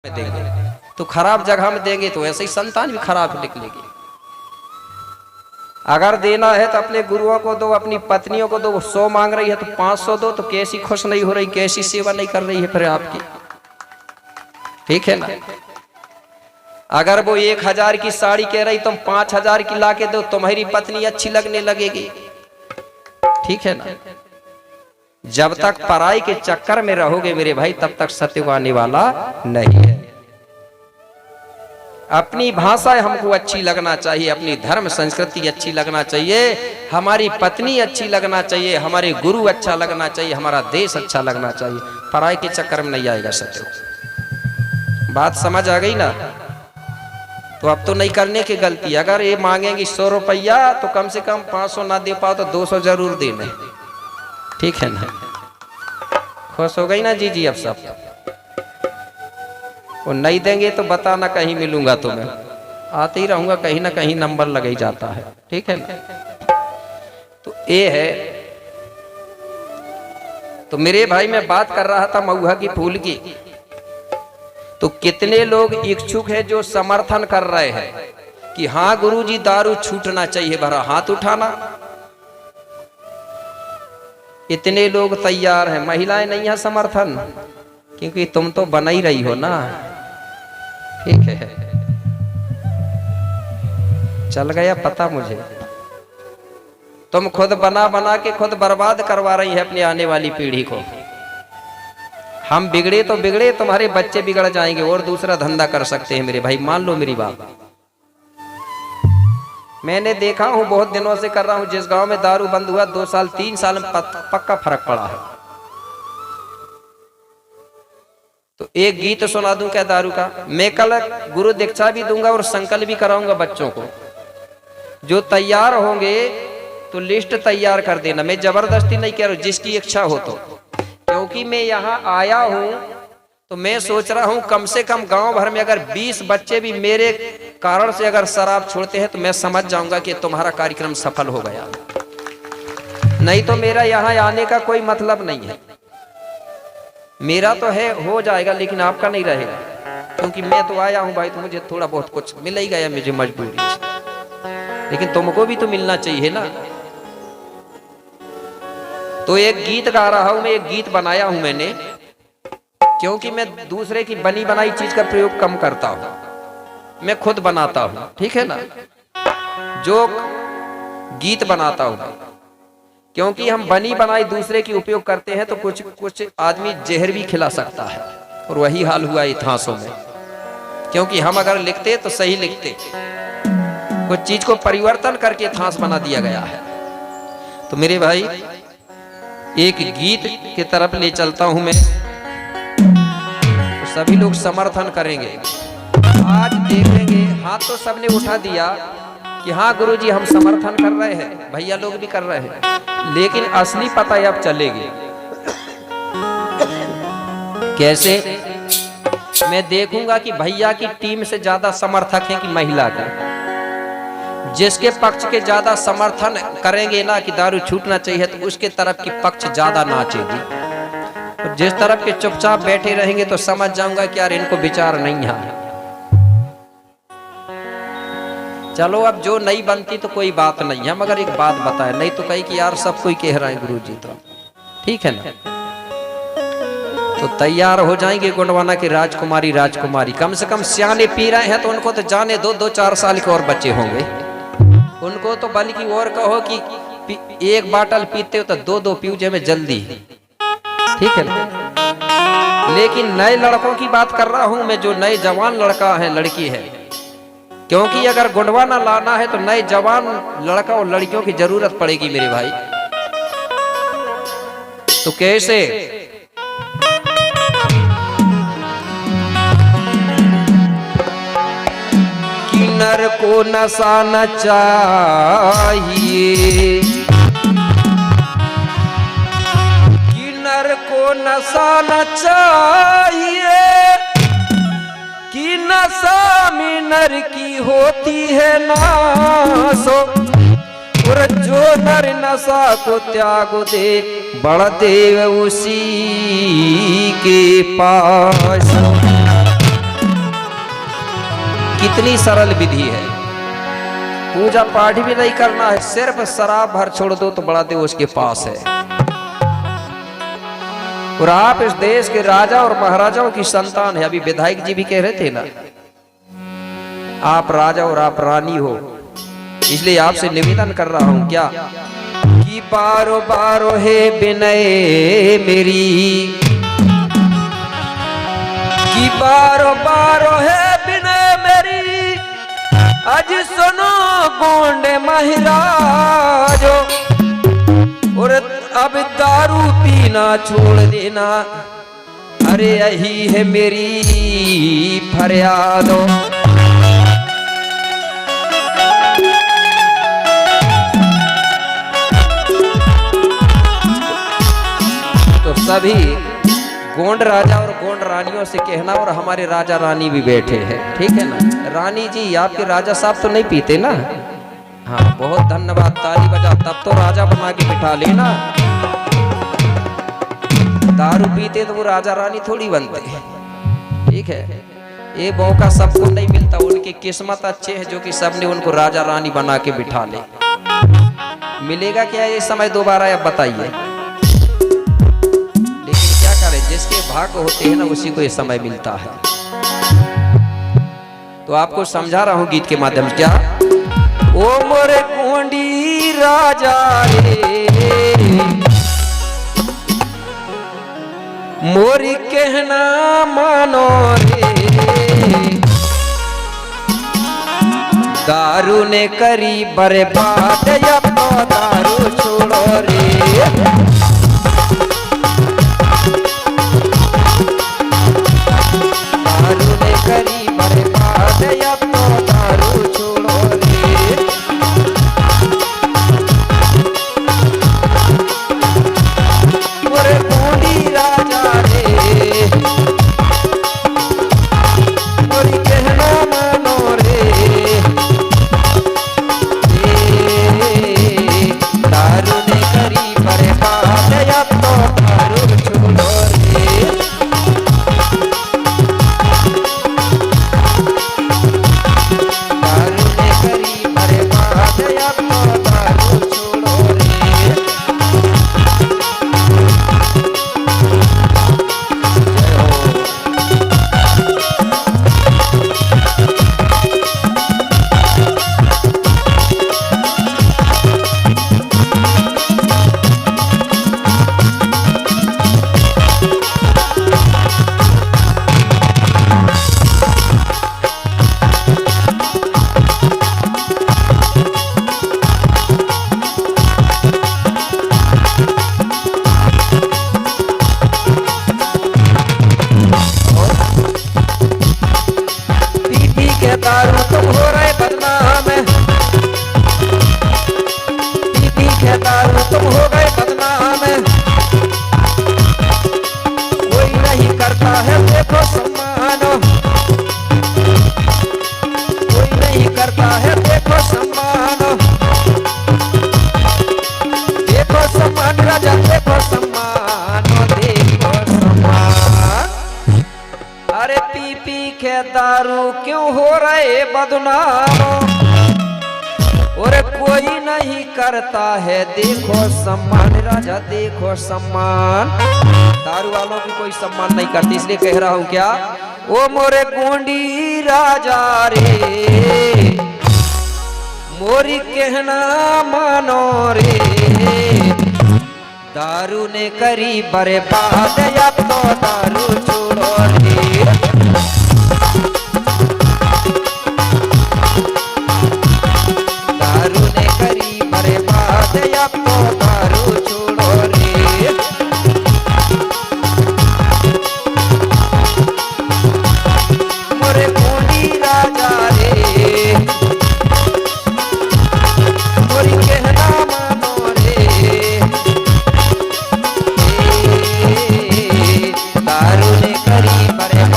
में देंगे तो खराब जगह में देंगे तो ऐसे ही संतान भी खराब निकलेगी। अगर देना है तो अपने गुरुओं को दो, अपनी पत्नियों को दो। 100 मांग रही है तो 500 दो, तो कैसी खुश नहीं हो रही, कैसी सेवा नहीं कर रही है फिर आपकी, ठीक है ना। अगर वो 1000 की साड़ी कह रही तुम 5000 की ला के दो, तुम्हारी पत्नी अच्छी लगने लगेगी, ठीक है ना। जब तक पराई के चक्कर में रहोगे मेरे भाई, तब तक सत्य को आने वाला नहीं है। अपनी भाषा हमको अच्छी लगना चाहिए, अपनी धर्म संस्कृति अच्छी लगना चाहिए, हमारी पत्नी अच्छी लगना चाहिए, हमारे गुरु अच्छा लगना चाहिए, हमारा देश अच्छा लगना चाहिए। पराई के चक्कर में नहीं आएगा सत्य। बात समझ आ गई ना। तो अब तो नहीं करने की गलती। अगर ये मांगेंगी 100 रुपया तो कम से कम 500 ना दे पाओ तो 200 जरूर देने, ठीक है ना। खुश हो गई ना जी अब सब। वो नहीं देंगे तो बताना, कहीं मिलूंगा तो मैं आते ही रहूंगा, कहीं ना कहीं नंबर लग ही जाता है, ठीक है ना। तो ये है। तो मेरे भाई मैं बात कर रहा था महुआ की फूल की। तो कितने लोग इच्छुक है जो समर्थन कर रहे हैं कि हाँ गुरुजी दारू छूटना चाहिए, भरा हाथ उठाना। इतने लोग तैयार हैं, महिलाएं नहीं है समर्थन, क्योंकि तुम तो बना ही रही हो ना, ठीक है। चल गया पता मुझे। तुम खुद बना बना के खुद बर्बाद करवा रही है अपनी आने वाली पीढ़ी को। हम बिगड़े तो बिगड़े, तुम्हारे बच्चे बिगड़ जाएंगे और दूसरा धंधा कर सकते हैं मेरे भाई, मान लो मेरी बात। मैंने देखा हूं, बहुत दिनों से कर रहा हूं। जिस गांव में दारू बंद हुआ 2 साल 3 साल में पक्का फर्क पड़ा है। तो एक गीत सुना दूं क्या दारू का। मैं कल गुरु दीक्षा भी दूंगा और संकल्प भी कराऊंगा बच्चों को। जो तैयार होंगे तो लिस्ट तैयार कर देना। मैं जबरदस्ती नहीं कह रहा हूं, जिसकी इच्छा हो तो। क्योंकि मैं यहाँ आया हूं तो मैं सोच रहा हूं कम से कम गांव भर में अगर 20 बच्चे भी मेरे कारण से अगर शराब छोड़ते हैं तो मैं समझ जाऊंगा कि तुम्हारा कार्यक्रम सफल हो गया। नहीं तो मेरा यहाँ आने का कोई मतलब नहीं है। मेरा तो है हो जाएगा, लेकिन आपका नहीं रहेगा। क्योंकि मैं तो आया हूं भाई, तो मुझे थोड़ा बहुत कुछ मिल ही गया, मुझे मजबूरी से। लेकिन तुमको भी तो मिलना चाहिए ना। तो एक गीत गा रहा हूं मैं, एक गीत बनाया हूं मैंने, क्योंकि मैं दूसरे की बनी बनाई चीज का प्रयोग कम करता हूं, मैं खुद बनाता हूं, ठीक है ना। जो गीत बनाता हूं, क्योंकि हम बनी बनाई दूसरे की उपयोग करते हैं तो कुछ आदमी जहर भी खिला सकता है। और वही हाल हुआ इतिहासों में। क्योंकि हम अगर लिखते तो सही लिखते, कुछ चीज को परिवर्तन करके इतिहास बना दिया गया है। तो मेरे भाई एक गीत की तरफ ले चलता हूं मैं, तो सभी लोग समर्थन करेंगे। आज देखेंगे हाथ तो सबने उठा दिया कि हाँ गुरुजी हम समर्थन कर रहे हैं, भैया लोग भी कर रहे हैं। लेकिन असली पता अब चलेगी कैसे। मैं देखूंगा कि भैया की टीम से ज्यादा समर्थक है कि महिला का। जिसके पक्ष के ज्यादा समर्थन करेंगे ना कि दारू छूटना चाहिए, तो उसके तरफ की पक्ष ज्यादा नाचेगी। और जिस तरफ के चुपचाप बैठे रहेंगे तो समझ जाऊंगा कि यार इनको विचार नहीं है। चलो अब जो नहीं बनती तो कोई बात नहीं है, मगर एक बात बताए, नहीं तो कही कि यार सब कोई कह रहा है गुरुजी, तो ठीक है ना। तो तैयार हो जाएंगे गोंडवाना की राजकुमारी। कम से कम सियाने पी रहे हैं तो उनको तो जाने 2-4 साल के और बच्चे होंगे उनको। तो बल्कि और कहो कि 1 बाटल पीते हो तो 2-2 पीऊजे में जल्दी, ठीक है ना। लेकिन नए लड़कों की बात कर रहा हूं मैं, जो नए जवान लड़का है लड़की है। क्योंकि अगर गोंडवाना लाना है तो नए जवान लड़का और लड़कियों की जरूरत पड़ेगी मेरे भाई। तो कैसे नर को नशा न चाहिए, कि नर को नशा न चाहिए, कि नशा में नर की होती है नासो। और जो नर नशा को त्याग दे, बड़ा देव उसी के पास। कितनी सरल विधि है। पूजा पाठ भी नहीं करना है, सिर्फ शराब भर छोड़ दो तो बड़ा देव उसके पास है। और आप इस देश के राजा और महाराजाओं की संतान है। अभी विधायक जी भी कह रहे थे ना, आप राजा और आप रानी हो, इसलिए आपसे निवेदन कर रहा हूं क्या कि बारो बारो है विनय मेरी, कि बारो बारो है विनय मेरी, आज सुनो गोंडे महाराजो, और अब दारू पीना छोड़ देना, अरे यही है मेरी फरियाद। तो सभी गोंड राजा और गोंड रानियों से कहना, और हमारे राजा रानी भी बैठे हैं, ठीक है ना। रानी जी, आपके राजा साहब तो नहीं पीते ना? हाँ, बहुत धन्यवाद, ताली बजा, तब तो राजा बना के बिठा लेना। दारू पीते तो वो राजा रानी थोड़ी बनते, ठीक है। ये मौका सबको नहीं मिलता, उनकी किस्मत अच्छे है जो कि सबने उनको राजा रानी बना के बिठा ले। मिलेगा क्या ये समय दोबारा, आप बताइए। लेकिन क्या करें, जिसके भाग्य होते हैं ना उसी को ये समय मिलता है। तो आपको समझा रहा हूं गीत के माध्यम से। क्या ओ मोरे गोंडी राजा रे, मोरी कहना मानो रे, दारू ने करी बर्बाद, अब तो दारू छोड़ो रे। दारू ने करी बर्बाद, अब तो दारू छोड़ो रे। मोरे गोंडी राजा रे, मोरी कहना मानो रे, दारू ने करी बर्बाद, अब तो दारू छोड़ो रे। दारू ने करी बर्बाद, अब तो दारू छोड़ो रे। दारू तुम हो रहे बदनाम, पी के दारू तुम हो गए बदनाम, कोई नहीं करता है देखो सम्मान, कोई नहीं करता है देखो सम्मान, देखो सम्मान राजा, देखो सम्मान, देखो सम्मान। अरे पी पी के दारू क्यों हो रहे बदनाम, और कोई नहीं करता है देखो सम्मान राजा, देखो सम्मान। दारू वालों की कोई सम्मान नहीं करती, इसलिए कह रहा हूं क्या, ओ मोरे गोंडी राजा रे, मोरी कहना मानो रे, दारू ने करी बर्बाद, अब तो दारू छोड़ो रे। दारू ने करी बर्बाद, अब तो दारू छोड़ो रे। मोरे गोंडी राजा रे, मोरी कहना मानो रे, दारू ने करी बर्बाद।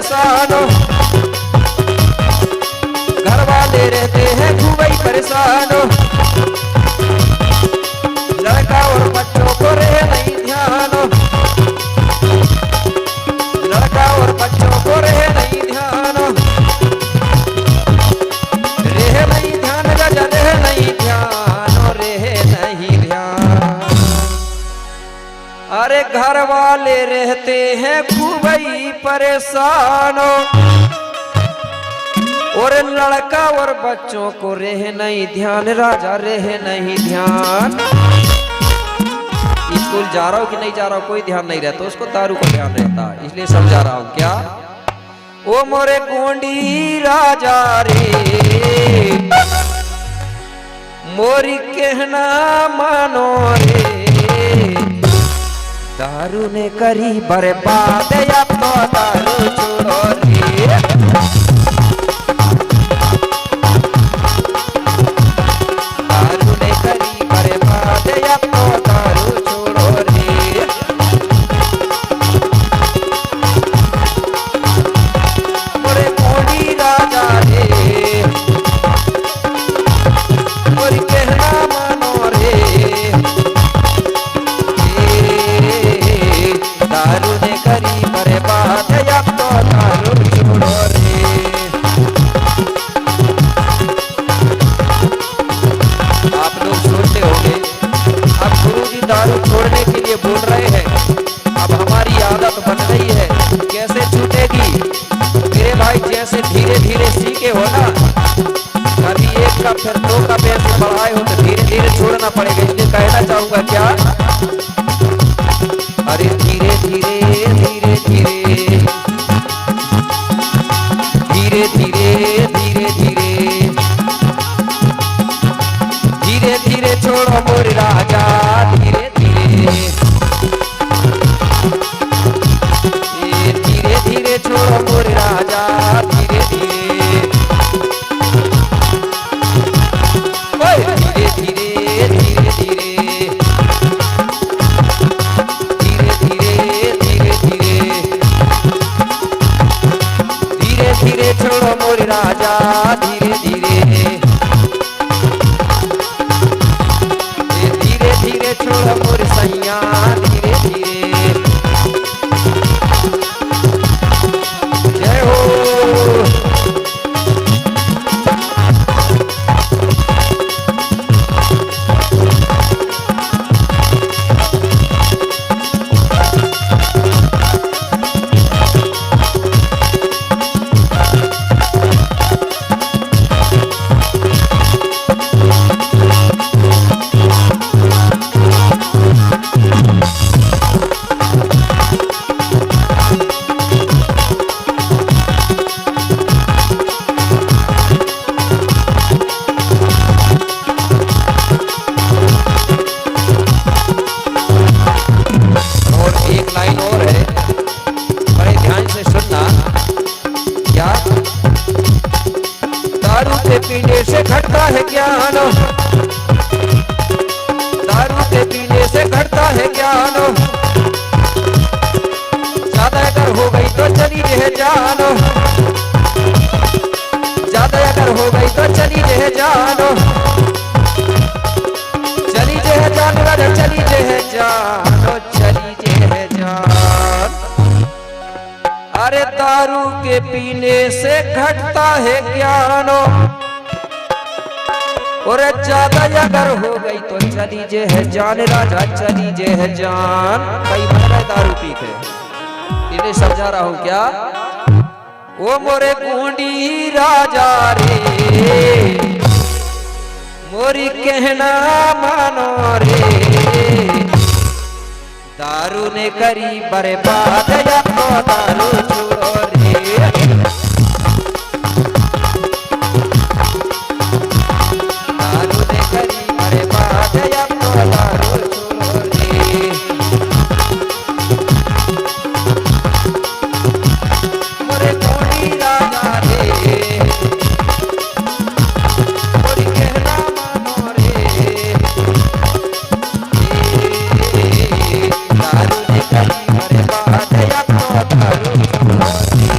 परेशान, घर वाले रहते हैं खूब ही परेशान, लड़का और बच्चों को रहे नहीं ध्यान, लड़का और बच्चों को रहे नहीं ध्यान, रहे नहीं ध्यान राजा, रहे नहीं ध्यान, रहे नहीं ध्यान। अरे घर वाले रहते हैं खूब ही परेशान, और लड़का और बच्चों को रहे नहीं ध्यान राजा, रहे नहीं ध्यान। स्कूल जा रहा हूं कि नहीं जा रहा हूं कोई ध्यान नहीं रहता, उसको दारू का ध्यान रहता, इसलिए समझा रहा हूं। क्या ओ मोरे गोंडी राजा रे, मोरी कहना मानो रे, दारू ने करी बर्बाद अब तो दारू छोड़ो रे, दारू ने करी बर्बाद अब तो दारू छोड़ो रे। मोरे गोंडी राजा रे, मोरी कहना मानो रे, दारू ने करी बर्बाद अब तो दारू छोड़ो रे। आप लोग सोचते होंगे अब गुरुजी दारू छोड़ने के लिए बोल रहे हैं, अब हमारी आदत बन गई है, कैसे छूटेगी? मेरे भाई जैसे धीरे धीरे सीखे हो ना, कभी एक का फिर दो का पैसे बढ़ाए हो तो धीरे धीरे छोड़ना पड़ेगा। इसलिए कहना चाहूंगा क्या, अरे धीरे धीरे धीरे धीरे धीरे धीरे धीरे धीरे धीरे धीरे छोड़ो मोरे राजा, धीरे धीरे धीरे धीरे छोड़ो मोरे राजा, धीरे धीरे धीरे धीरे धीरे धीरे धीरे धीरे धीरे धीरे धीरे छोड़ो मोरे राजा, धीरे धीरे धीरे धीरे छोड़ो मोरे सैया, धीरे धीरे। जय हो। पीने से घटता है ज्ञान, दारू के पीने से घटता है ज्ञान, ज्यादा अगर हो गई तो चली रह जानो, ज्यादा अगर हो गई तो चली रह जानो, चली रह जानो राजा, चली रह जानो, चली रह जान। अरे दारू के पीने से घटता है ज्ञान, और ज्यादा अगर हो गई तो चली जे है जान राजा, चली जे है जान। कई बार दारू पी के इन्हें समझा रहा हूं क्या, ओ मोरे गोंडी राजा रे, मोरी कहना मानो रे, दारू ने करी बर्बाद या तो दारू छोड़ो रे, दारू ने करी बर्बाद या तो दारू छोड़ो रे। मोरे गोंडी राजा रे, मोरी कहना मानो रे, दारू ने करी बर्बाद या तो दारू छोड़ो रे।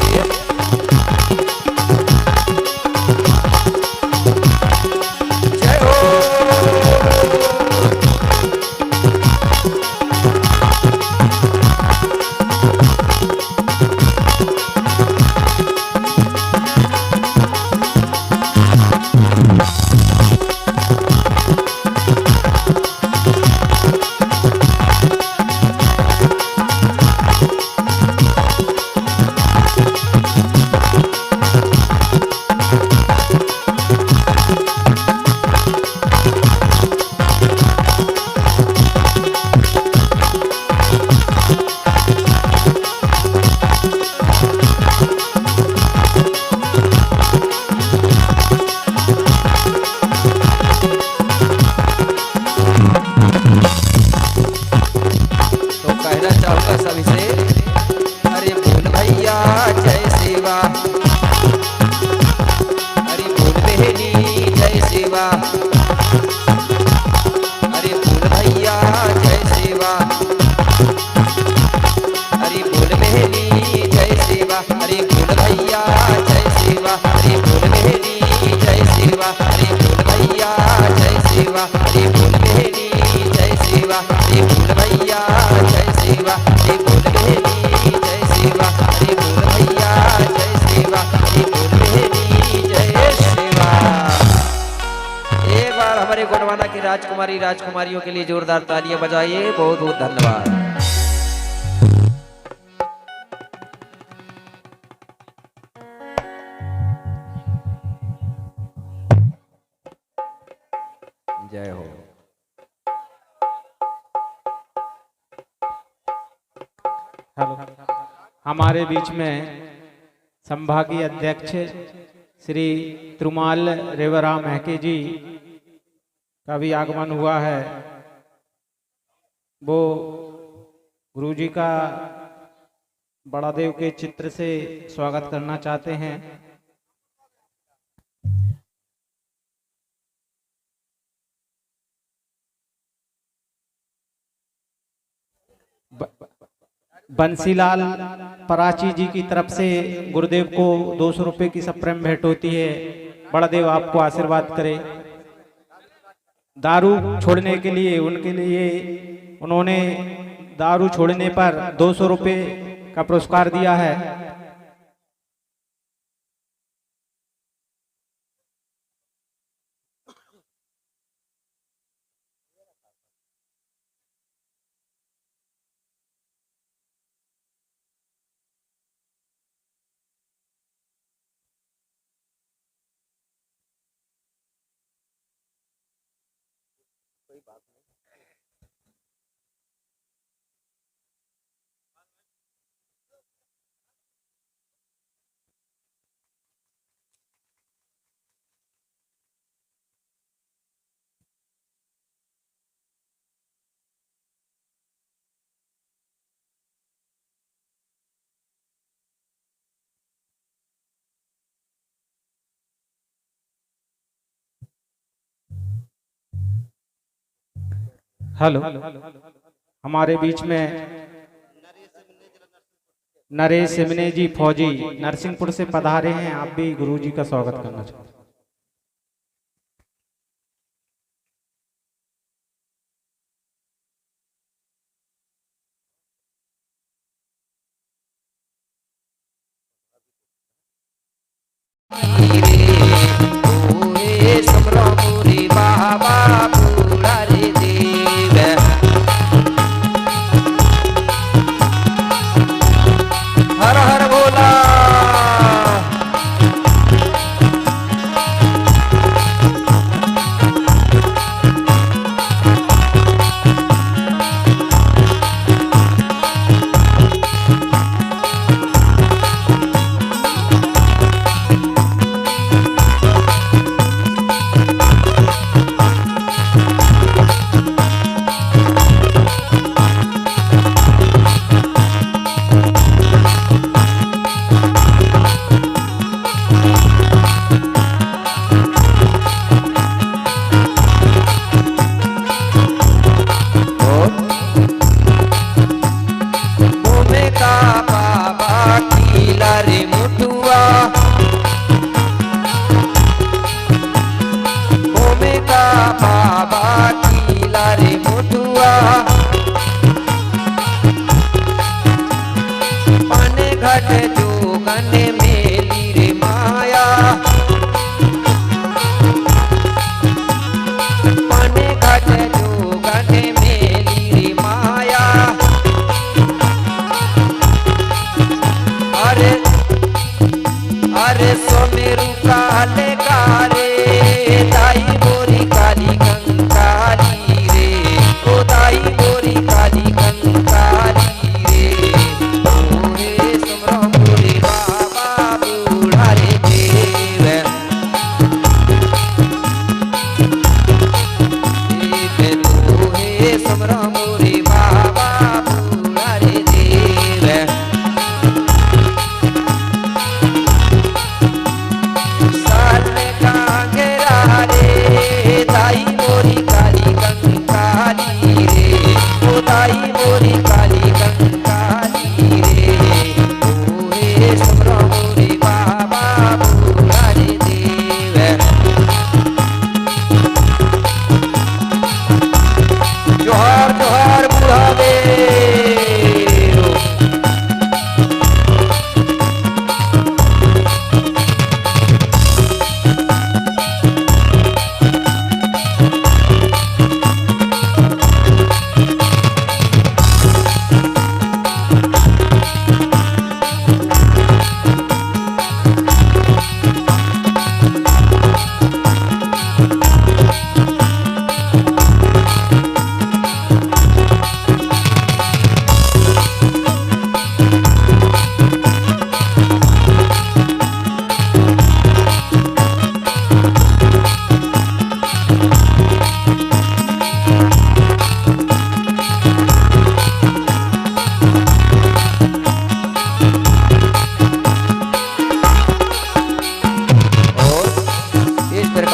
राजकुमारी राजकुमारियों के लिए जोरदार तालियां बजाइए। बहुत बहुत धन्यवाद। जय हो। हमारे बीच में संभागीय अध्यक्ष श्री त्रुमाल रेवराम महके जी का भी आगमन हुआ है। वो गुरु जी का बड़ा देव के चित्र से स्वागत करना चाहते हैं। बंसीलाल पराची जी की तरफ से गुरुदेव को 200 रुपए की सप्रेम भेंट होती है। बड़ा देव आपको आशीर्वाद करे। दारू छोड़ने के लिए उन्होंने दारू छोड़ने पर 200 रुपए का पुरस्कार दिया है। हेलो, हमारे बीच में नरेश सिमने जी फौजी नरसिंहपुर से पधारे हैं। आप भी गुरु जी का स्वागत करना चाहते हैं। हर हर बोला। घट जोगन मेली रे माया, पाने घट जोगन मेली रे माया। अरे अरे सोमेरु काले कारे दाई बोरी काली कंकाली रे, ओ दाई बोरी काली कंकाली रे। साल का घेरा रे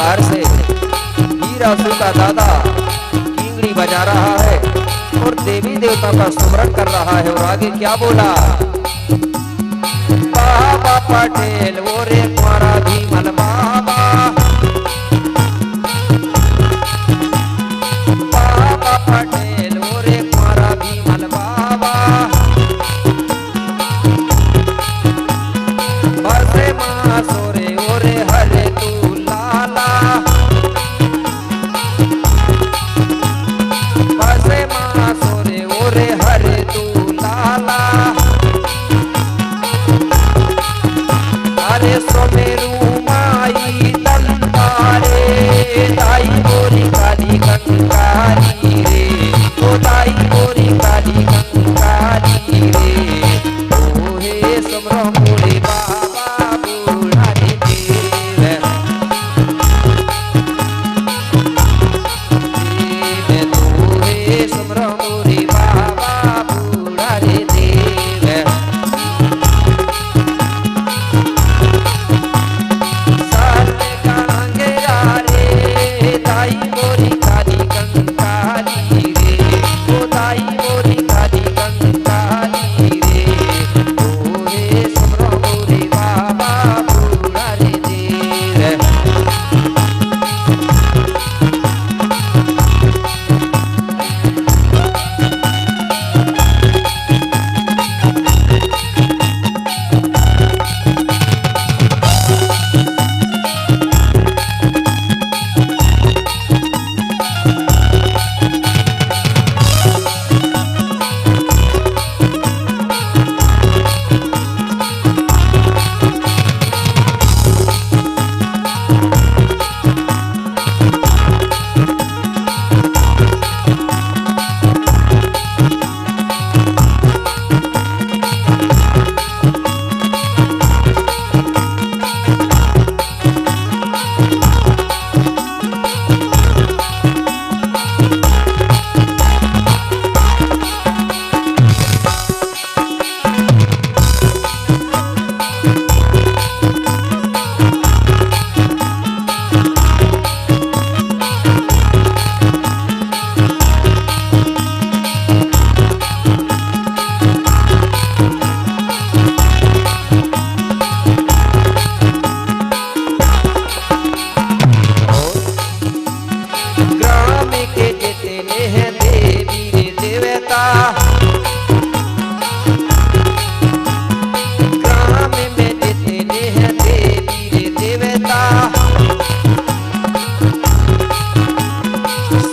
बाहर से हीरासु का दादा किंगड़ी बजा रहा है और देवी देवता का स्मरण कर रहा है। और आगे क्या बोला, बाबा पटेल वो रे कुंवरा भीमल बाबा, बाबा पटेल वो रे कुंवरा भीमल बाबा, बरसे माँ सोरे ओरे हरे तू लाला, बरसे माँ सोरे ओरे हरे तू लाला, अरे सोमेरू माई दंतारे दाई गोरी काली कंकारी रे, ओ दाई गोरी काली कंकारी रे, ओ हे समरो मोरे बाबा बूढ़ा रे देव, तो हे समरो मोरे बाबा बूढ़ा रे देव। साले कांगेरा रे दाई गोरी काली कंकारी रे, ओ दाई गोरी काली कंकारी रे, ओ हे समरो मोरे बाबा बूढ़ा रे देव। ग्राम के जितने हैं देवी रे देवता, ग्राम में जितने हैं देवी रे देवता,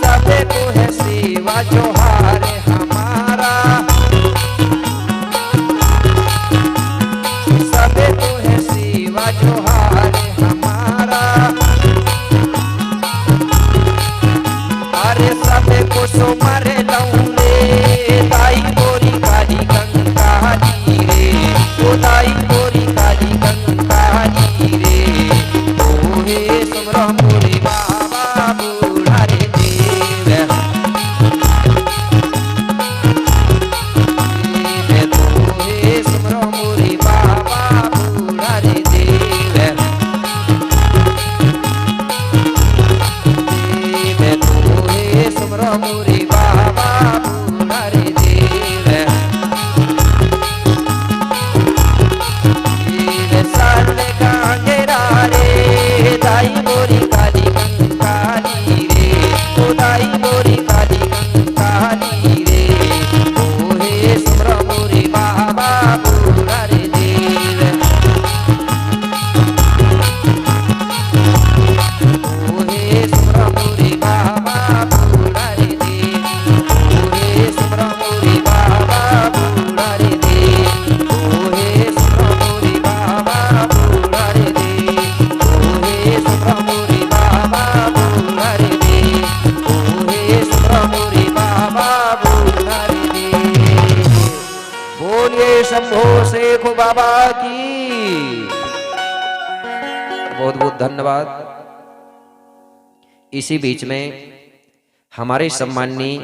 सबको है सेवा जोहार हमारा, सबको है सेवा जोहार हमारा, अरे सबे को सो मारे लौंडे दाई गोरी काली कंकारी रे, ओ दाई गोरी काली कंकारी रे, ओ हे समरो मोरे बाबा बूढ़ा रे देव, तो हे समरो मोरे बाबा बूढ़ा रे देव, तो हे समरो मोरे बाबा बूढ़ा रे देव। साले कांगेरा रे दाई गोरी काली कंकारी रे, ओ दाई गोरी काली कंकारी रे, ओ हे समरो मोरे बाबा बूढ़ा रे देव, ओ हे समरो मोरे बाबा बूढ़ा रे देव, ओ हे समरो मोरे बाबा बूढ़ा रे देव, ओ हे समरो मोरे बाबा बूढ़ा रे देव, ओ हे समरो मोरे बाबा बूढ़ा रे देव, ओ हे समरो मोरे बाबा बूढ़ा रे देव। बोलिए शंभो शेख बाबा की। बहुत बहुत धन्यवाद। इसी बीच में हमारे सम्माननीय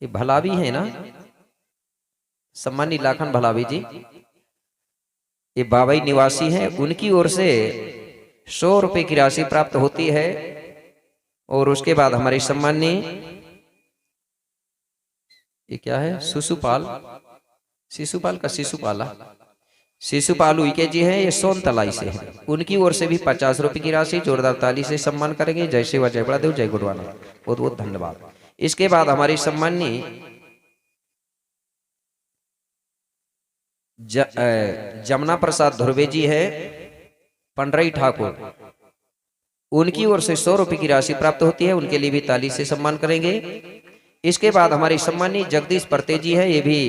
ये भलावी है ना, सम्माननीय लाखन भलावी जी, ये बाबई निवासी हैं, उनकी ओर से 100 रुपए की राशि प्राप्त होती है। और उसके बाद हमारे सम्माननीय, ये क्या है, शिशुपालू इके जी हैं, ये सोनतलाई से हैं, उनकी ओर से भी 50 रुपए की राशि जोरदार ताली से सम्मान करेंगे। जय शिवा, जय बड़ादेव, जय गुरुवाना, बहुत बहुत धन्यवाद। इसके बाद हमारे सम्माननीय जमुना प्रसाद धुर्वे जी है, पंडरई ठाकुर, उनकी ओर से 100 रुपए की राशि प्राप्त होती है, उनके लिए भी ताली से सम्मान करेंगे। इसके बाद हमारी सम्माननीय जगदीश परते जी है, ये भी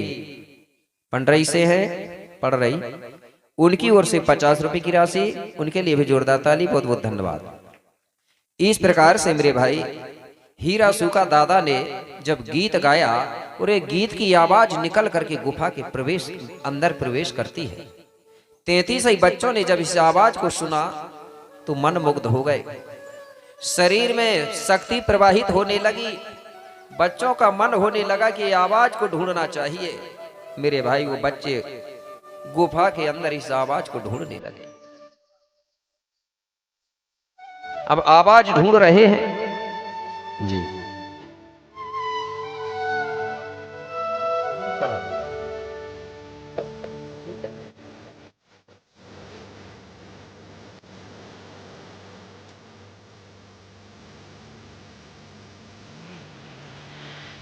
पंडरई से है, पढ़ रही, उनकी ओर से 50 रुपए की राशि, उनके लिए भी जोरदार ताली, बहुत बहुत धन्यवाद। इस प्रकार से मेरे भाई हीरा सूखा दादा ने जब गीत गाया और एक गीत की आवाज निकल करके गुफा के अंदर प्रवेश करती है। 33 ही बच्चों ने जब इस आवाज को सुना तो मन मुग्ध हो गए, शरीर में शक्ति प्रवाहित होने लगी, बच्चों का मन होने लगा कि आवाज को ढूंढना चाहिए। मेरे भाई वो बच्चे गुफा के अंदर इस आवाज को ढूंढने लगे। अब आवाज ढूंढ रहे हैं जी।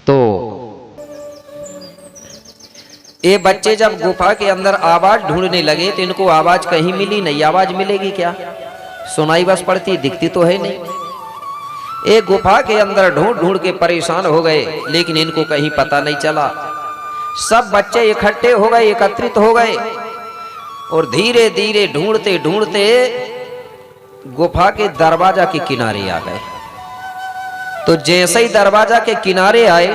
तो ये बच्चे जब गुफा के अंदर आवाज ढूंढने लगे तो इनको आवाज कहीं मिली नहीं। आवाज मिलेगी क्या, सुनाई बस पड़ती, दिखती तो है नहीं। एक गुफा के अंदर ढूंढ ढूंढ के परेशान हो गए, लेकिन इनको कहीं पता नहीं चला। सब बच्चे इकट्ठे हो गए, एकत्रित हो गए और धीरे धीरे ढूंढते ढूंढते गुफा के दरवाजा के किनारे आ गए। तो जैसे ही दरवाजा के किनारे आए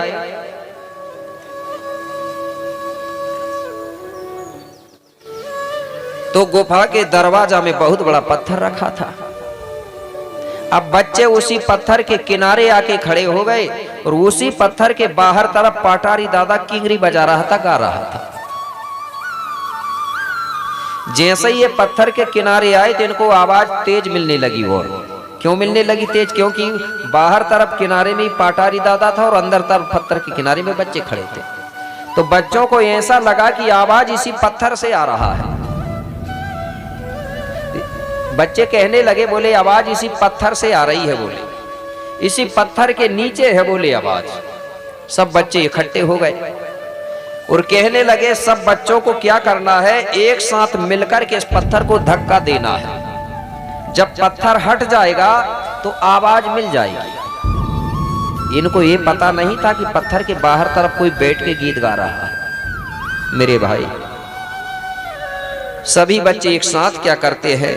तो गुफा के दरवाजा में बहुत बड़ा पत्थर रखा था। अब बच्चे उसी पत्थर के किनारे आके खड़े हो गए और उसी पत्थर के बाहर तरफ पाटारी दादा किंगरी बजा रहा था, गा रहा था। जैसे ही ये पत्थर के किनारे आए तो इनको आवाज तेज मिलने लगी। और क्यों मिलने लगी तेज, क्योंकि बाहर तरफ किनारे में पाटारी दादा था और अंदर तरफ पत्थर के किनारे में बच्चे खड़े थे। तो बच्चों को ऐसा लगा कि आवाज इसी पत्थर से आ रहा है। बच्चे कहने लगे, बोले आवाज इसी पत्थर से आ रही है, बोले इसी पत्थर के नीचे है, बोले आवाज। सब बच्चे इकट्ठे हो गए और कहने लगे सब बच्चों को क्या करना है, एक साथ मिलकर के इस पत्थर को धक्का देना है। जब पत्थर हट जाएगा तो आवाज मिल जाएगी। इनको ये पता नहीं था कि पत्थर के बाहर तरफ कोई बैठ के गीत गा रहा है। मेरे भाई सभी बच्चे एक साथ क्या करते हैं,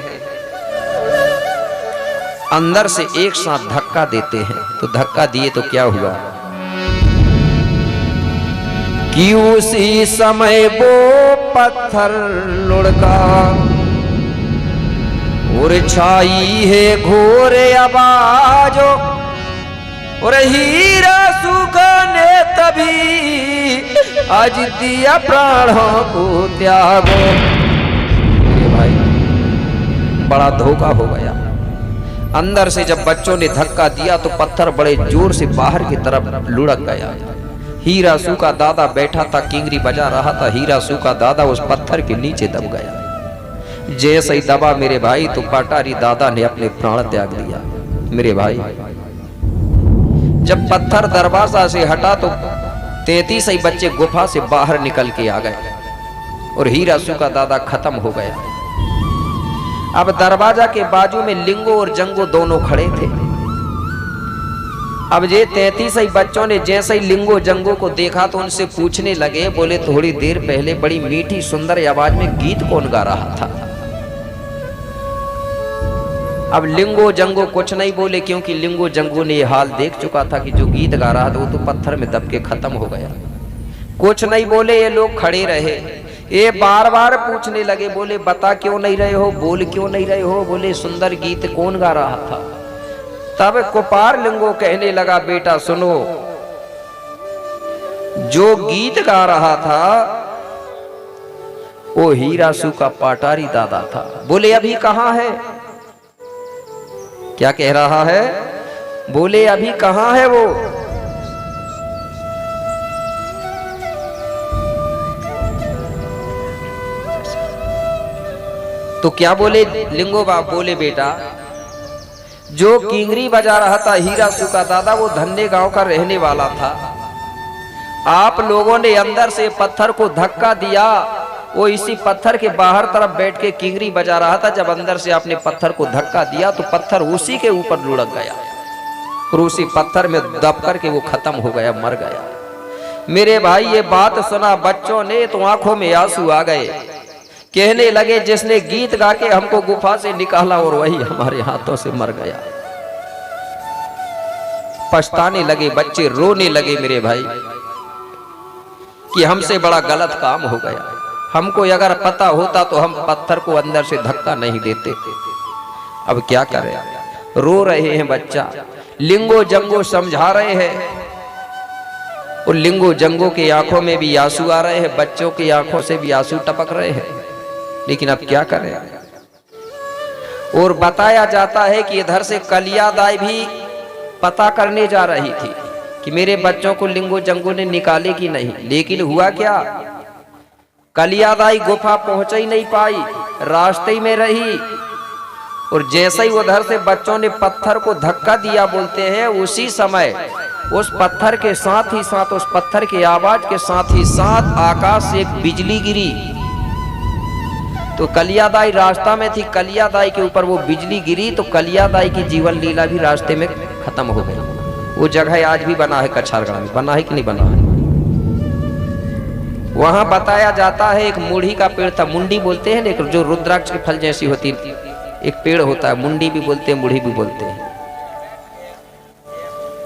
अंदर से एक साथ धक्का देते हैं। तो धक्का दिए तो क्या हुआ कि उसी समय वो पत्थर लुढ़का और छाई है घोर आवाज और हीरा सूखा ने तभी आज दिया प्राणों को त्यागो। भाई बड़ा धोखा हो गया। अंदर से जब बच्चों ने धक्का दिया तो पत्थर बड़े जोर से बाहर की तरफ लुढ़क गया। हीरा सूखा दादा बैठा था, किंगरी बजा रहा था। हीरा सूखा दादा उस पत्थर के नीचे दब गया। जैसे ही दबा मेरे भाई तो पाटारी दादा ने अपने प्राण त्याग दिया। मेरे भाई जब पत्थर दरवाजा से हटा तो 33 ही बच्चे गुफा से बाहर निकल के आ गए और हीरा सूखा दादा खत्म हो गया। अब दरवाजा के बाजू में लिंगो और जंगो दोनों खड़े थे। अब ये 33 ही बच्चों ने जैसे ही लिंगो जंगो को देखा तो उनसे पूछने लगे, बोले थोड़ी देर पहले बड़ी मीठी सुंदर आवाज में गीत कौन गा रहा था। अब लिंगो जंगो कुछ नहीं बोले, क्योंकि लिंगो जंगो ने यह हाल देख चुका था कि जो गीत गा रहा था वो तो पत्थर में दब के खत्म हो गया। कुछ नहीं बोले, ये लोग खड़े रहे। ये बार बार पूछने लगे, बोले बता क्यों नहीं रहे हो, बोल क्यों नहीं रहे हो, बोले सुंदर गीत कौन गा रहा था। तब कुपार लिंगो कहने लगा, बेटा सुनो, जो गीत गा रहा था वो हीरासु का पाटारी दादा था। बोले अभी कहाँ है? क्या कह रहा है? बोले अभी कहाँ है वो? तो क्या बोले लिंगो बाप? बोले बेटा, जो किंगरी बजा रहा था हीरासु का दादा, वो धन्ने गांव का रहने वाला था। आप लोगों ने अंदर से पत्थर को धक्का दिया, वो इसी पत्थर के बाहर तरफ बैठ के किंगरी बजा रहा था। जब अंदर से आपने पत्थर को धक्का दिया तो पत्थर उसी के ऊपर लुढ़क गया और उसी पत्थर में दब करके वो खत्म हो गया, मर गया। मेरे भाई ये बात सुना बच्चों ने तो आंखों में आंसू आ गए। कहने लगे जिसने गीत गा के हमको गुफा से निकाला और वही हमारे हाथों से मर गया। पछताने लगे बच्चे, रोने लगे मेरे भाई कि हमसे बड़ा गलत काम हो गया। हमको अगर पता होता तो हम पत्थर को अंदर से धक्का नहीं देते। अब क्या करें? रो रहे हैं बच्चा। लिंगो जंगो समझा रहे हैं और लिंगो जंगो के आंखों में भी आंसू आ रहे हैं, बच्चों की आंखों से भी आंसू टपक रहे हैं। लेकिन अब क्या करें? और बताया जाता है कि इधर से कलियादाई भी पता करने जा रही थी कि मेरे बच्चों को लिंगो जंगो ने निकाले कि नहीं। लेकिन हुआ क्या? कलियादाई गुफा पहुंच ही नहीं पाई, रास्ते में रही। और जैसे ही उधर से बच्चों ने पत्थर को धक्का दिया, बोलते हैं उसी समय उस पत्थर के साथ ही साथ, उस पत्थर की आवाज के साथ ही साथ आकाश से एक बिजली गिरी। तो कलियादाई रास्ता में थी, कलियादाई के ऊपर वो बिजली गिरी तो कलियादाई की जीवन लीला भी रास्ते में खत्म हो गई। वो जगह आज भी बना है कछारगढ़ में, बना है कि नहीं बना है? वहां बताया जाता है एक मुंडी का पेड़ था, मुंडी बोलते हैं ना, जो रुद्राक्ष के फल जैसी होती एक पेड़ होता है, मुंडी भी बोलते हैं, मुड़ी भी बोलते हैं।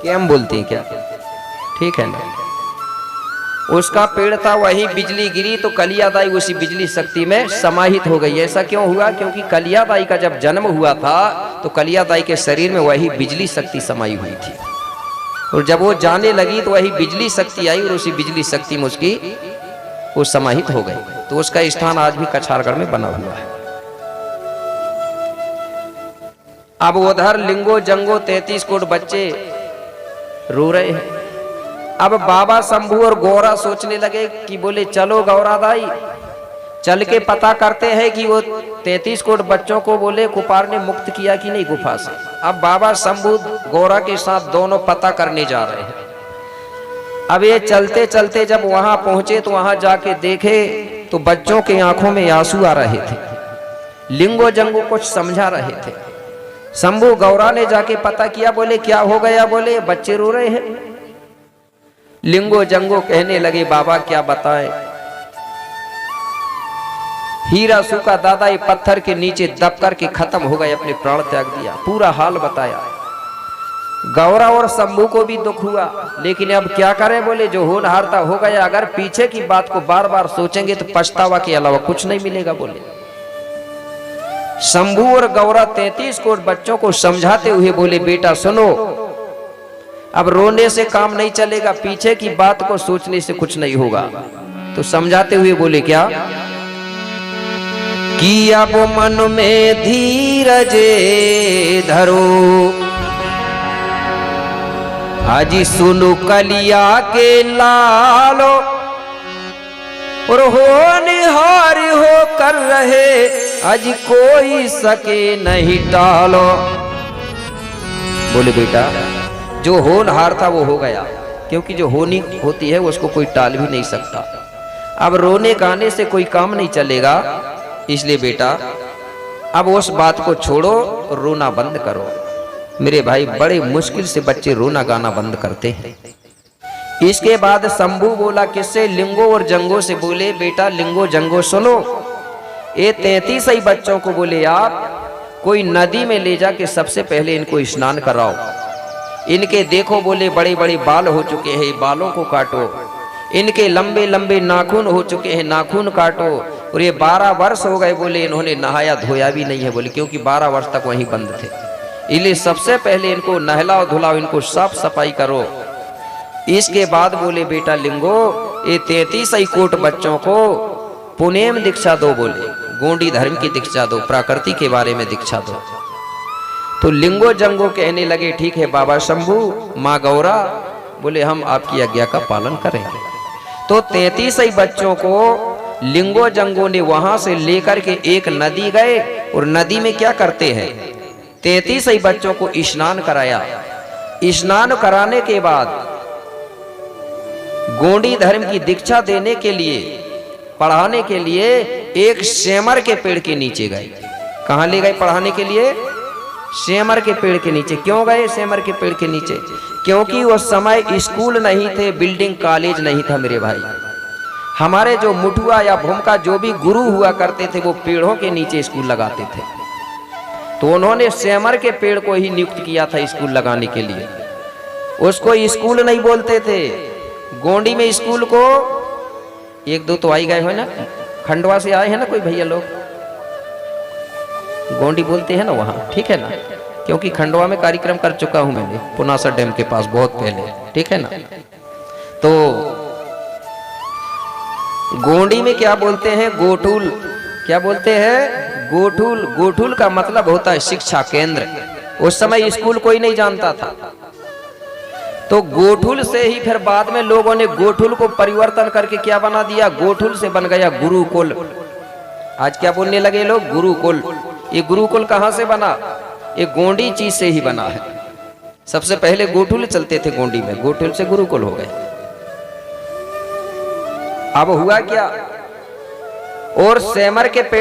क्या हम बोलते हैं क्या? ठीक है ना? उसका पेड़ था, वही बिजली गिरी तो कलियादाई उसी बिजली शक्ति में समाहित हो गई। ऐसा क्यों हुआ? क्योंकि कलियादाई का जब जन्म हुआ था तो कलियादाई के शरीर में वही बिजली शक्ति समाई हुई थी। और जब वो जाने लगी तो वही बिजली शक्ति आई और उसी बिजली शक्ति में उसकी वो समाहित हो गई। तो उसका स्थान आज भी कछारगढ़ में बना हुआ है। अब उधर लिंगो जंगो 33 कोट बच्चे रो रहे हैं। अब बाबा शंभू और गौरा सोचने लगे कि बोले चलो गौरा दाई चल के पता करते हैं कि वो 33 कोट बच्चों को बोले कुपार ने मुक्त किया कि नहीं गुफा से। अब बाबा शंभू गौरा के साथ दोनों पता करने जा रहे हैं। अब ये चलते चलते जब वहां पहुंचे तो वहां जाके देखे तो बच्चों के आंखों में आंसू आ रहे थे। लिंगो जंगो कुछ समझा रहे थे। शंभू गौरा ने जाके पता किया, बोले क्या हो गया? बोले बच्चे रो रहे हैं। लिंगो जंगो कहने लगे बाबा क्या बताएं, हीरासु का दादा ये पत्थर के नीचे दब करके खत्म हो गए, अपने प्राण त्याग दिया। पूरा हाल बताया। गौरा और शंभू को भी दुख हुआ, लेकिन अब क्या करें? बोले जो होनहारता हो गया, अगर पीछे की बात को बार बार सोचेंगे तो पछतावा के अलावा कुछ नहीं मिलेगा। बोले शंभू और गौरा 33 कोट बच्चों को समझाते हुए बोले बेटा सुनो, अब रोने से काम नहीं चलेगा, पीछे की बात को सोचने से कुछ नहीं होगा। तो समझाते हुए बोले क्या कि अब मन में धीरज धरो, हाजी सुनो कलिया के लालो, और होनहार हो कर रहे आज कोई सके नहीं टालो। बोले बेटा जो होनहार था वो हो गया, क्योंकि जो होनी होती है उसको कोई टाल भी नहीं सकता। अब रोने गाने से कोई काम नहीं चलेगा, इसलिए बेटा अब उस बात को छोड़ो, रोना बंद करो। मेरे भाई बड़े मुश्किल से बच्चे रोना गाना बंद करते हैं। इसके बाद शंभू बोला किससे? लिंगो और जंगो से। बोले बेटा लिंगो जंगो सुनो, ये 33 ही बच्चों को बोले आप कोई नदी में ले जाके सबसे पहले इनको स्नान कराओ। इनके देखो बोले बड़े बड़े बाल हो चुके हैं, बालों को काटो। इनके लंबे लंबे नाखून हो चुके हैं, नाखून काटो। और ये 12 वर्ष हो गए बोले इन्होंने नहाया धोया भी नहीं है, बोले क्योंकि 12 वर्ष तक वहीं बंद थे। इसलिए सबसे पहले इनको नहलाओ धुलाओ, इनको साफ सफाई करो। इसके बाद बोले बेटा लिंगो ये 33 कोट बच्चों को पुनेम दीक्षा दो बोले, गोंडी धर्म की दीक्षा दो, प्रकृति के बारे में दीक्षा दो। तो लिंगो जंगो कहने लगे ठीक है बाबा शंभू, माँ गौरा, बोले हम आपकी आज्ञा का पालन करेंगे। तो 33 बच्चों को लिंगो जंगो ने वहां से लेकर के एक नदी गए, और नदी में क्या करते हैं, 33 बच्चों को स्नान कराया। स्नान कराने के बाद गोंडी धर्म की दीक्षा देने के लिए, पढ़ाने के लिए एक सेमर के पेड़ के नीचे गए। कहां ले गए पढ़ाने के लिए? सेमर के पेड़ के नीचे। क्यों गए सेमर के पेड़ के नीचे? क्योंकि उस समय स्कूल नहीं थे, बिल्डिंग कॉलेज नहीं था मेरे भाई। हमारे जो मुठुआ या भूमका जो भी गुरु हुआ करते थे वो पेड़ों के नीचे स्कूल लगाते थे। तो उन्होंने सेमर के पेड़ को ही नियुक्त किया था स्कूल लगाने के लिए। उसको स्कूल नहीं बोलते थे, गोंडी में स्कूल को, एक दो तो आई गए हो ना, खंडवा से आए हैं ना कोई भैया लोग, गोंडी बोलते हैं ना वहां, ठीक है ना, क्योंकि खंडवा में कार्यक्रम कर चुका हूं मैंने पुनासा डैम के पास बहुत पहले, ठीक है ना। तो गोंडी में क्या बोलते हैं? गोठुल। क्या बोलते हैं? गोठुल। गोठुल का मतलब होता है शिक्षा केंद्र। उस समय स्कूल कोई नहीं जानता था, तो गोठुल से ही फिर बाद में लोगों ने गोठुल को परिवर्तन करके क्या बना दिया? गोठुल से बन गया गुरुकुल। आज क्या बोलने लगे लोग? गुरुकुल। ये गुरुकुल कहां से बना? ये गोंडी चीज से ही बना है। सबसे पहले गोठुल चलते थे गोंडी में, गोठुल से गुरुकुल हो गए। अब हुआ क्या? और सेमर के पेड़